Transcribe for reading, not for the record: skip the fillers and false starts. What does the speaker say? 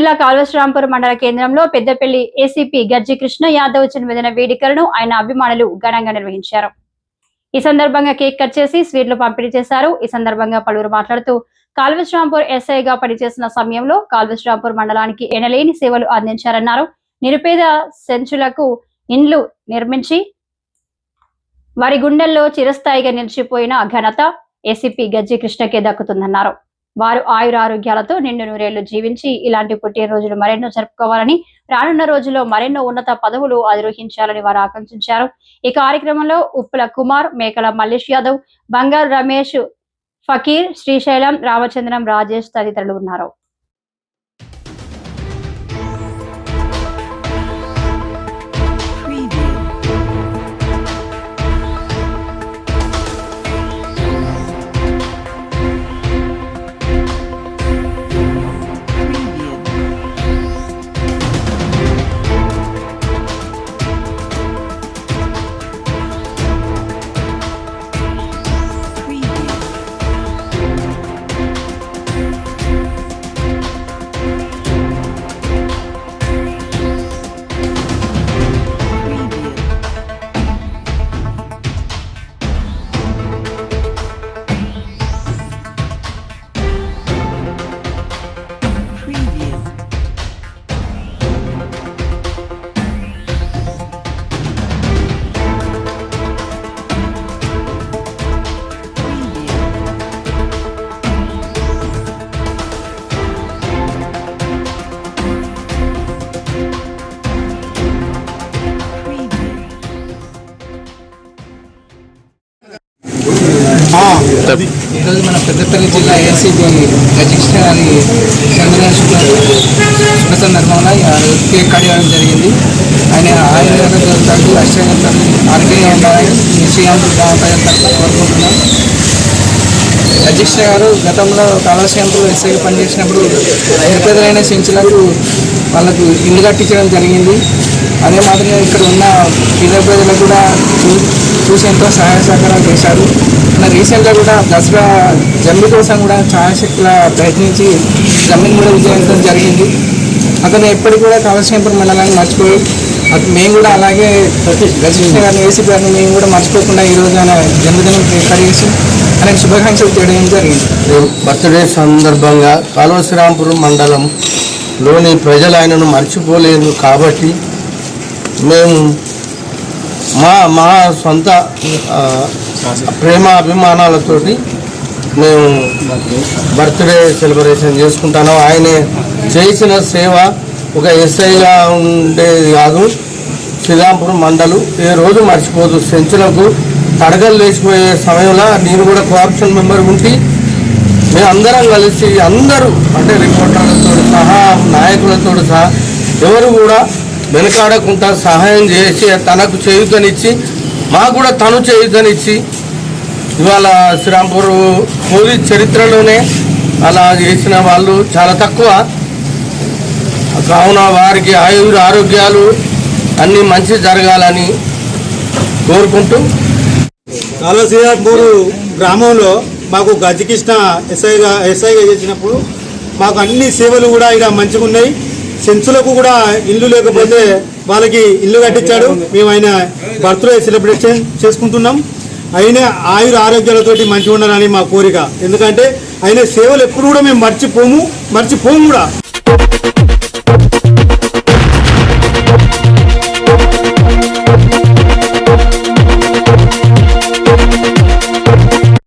జిల్లా కాల్వశ్రాంపూర్ మండల కేంద్రంలో పెద్దపల్లి ఏసీపీ గజ్జి కృష్ణ యాదవ్ జన్మదిన వేడుకలను ఆయన అభిమానులు ఘనంగా నిర్వహించారు. ఈ సందర్భంగా కేక్ కట్ చేసి స్వీట్లు పంపిణీ చేశారు. ఈ సందర్భంగా పలువురు మాట్లాడుతూ కాల్వశ్రాంపూర్ ఎస్ఐగా పనిచేసిన సమయంలో కాల్వశ్రాంపూర్ మండలానికి ఎనలేని సేవలు అందించారన్నారు. నిరుపేద సెంచులకు ఇండ్లు నిర్మించి వారి గుండెల్లో చిరస్థాయిగా నిలిచిపోయిన ఘనత ఏసీపీ గజ్జి కృష్ణకే దక్కుతుందన్నారు. వారు ఆయురారోగ్యాలతో నిండు నూరేళ్లు జీవించి ఇలాంటి పుట్టినరోజులు మరెన్నో జరుపుకోవాలని, రానున్న రోజుల్లో మరెన్నో ఉన్నత పదవులు అధిరోహించాలని వారు ఆకాంక్షించారు. ఈ కార్యక్రమంలో ఉప్పుల కుమార్, మేకల మల్లేష్ యాదవ్, బంగారు రమేష్, ఫకీర్, శ్రీశైలం, రామచంద్రం, రాజేష్ తదితరులు ఉన్నారు. ఈరోజు మన పెద్దపల్లి జిల్లా ఏసీపీ గజ్జి కృష్ణ గారి జన్మదిన శుభ సందర్భంలో కేక్ కట్ చేయడం జరిగింది. ఆయన ఆయుర్వేదాలు ఆరోగ్యంగా ఉండాలని శ్రీరాముడు కోరుకుంటున్నాం. గజ్జి కృష్ణ గారు గతంలో కాల్వశ్రాంపూర్ ఎస్ఐగా పనిచేసినప్పుడు నిరుపేదలైన సెంచులకు వాళ్ళకు ఇల్లు కట్టించడం జరిగింది. అదే మాదిరిగా ఇక్కడ ఉన్న పేద ప్రజలకు కూడా చూసి ఎంతో సహాయ సహకారాలు చేశారు. రీసెంట్గా కూడా దసరా జమ్మి కోసం కూడా ఛాయాశక్తుల ప్రయత్నించి జమ్మిని కూడా విజయవంతం జరిగింది. అతను ఎప్పటికి కూడా కాల్వశ్రాంపూర్ మండలాన్ని మర్చిపోయి మేము కూడా అలాగే గజ్జి కృష్ణ గారిని ఏసీపీ గారిని మేము కూడా మర్చిపోకుండా ఈరోజు ఆయన జన్మదినం చేసి ఆయనకు శుభాకాంక్షలు చేయడం జరిగింది. బర్త్డే సందర్భంగా కాల్వశ్రాంపూర్ మండలంలోని ప్రజలు ఆయనను మర్చిపోలేదు కాబట్టి మేము మా సొంత ప్రేమ అభిమానాలతోటి మేము బర్త్డే సెలబ్రేషన్ చేసుకుంటాను. ఆయనే చేసిన సేవ ఒక ఎస్ఐగా ఉండేది కాదు, శ్రీరాంపూర్ మండలు ఏ రోజు మర్చిపోదు. సెంచులకు తడగలు లేచిపోయే సమయంలో నేను కూడా కోఆప్షన్ మెంబర్ ఉండి మేమందరం కలిసి అందరూ అంటే రిపోర్టర్లతో సహా నాయకులతో సహా ఎవరు కూడా వెనకాడకుండా సహాయం చేసి తనకు చేయూతనిచ్చి మాకు కూడా తను చేయూతనిచ్చి ఇవాళ శ్రీరాంపూర్ పోలీస్ చరిత్రలోనే అలా చేసిన వాళ్ళు చాలా తక్కువ. కావున వారికి ఆరోగ్యాలు అన్నీ మంచి జరగాలని కోరుకుంటూ కాల్వశ్రాంపూర్ గ్రామంలో మాకు గజ్జి కృష్ణ ఎస్ఐగా చేసినప్పుడు మాకు అన్ని సేవలు కూడా ఇక్కడ మంచిగా ఉన్నాయి. సెంచులకు కూడా ఇల్లు లేకపోతే వాళ్ళకి ఇల్లు కట్టించాడు. మేము ఆయన బర్త్డే సెలబ్రేషన్ చేసుకుంటున్నాం. ఆయన ఆరోగ్యాలతోటి మంచిగా ఉండాలని మా కోరిక. ఎందుకంటే ఆయన సేవలు ఎప్పుడు కూడా మేము మర్చిపోము కూడా.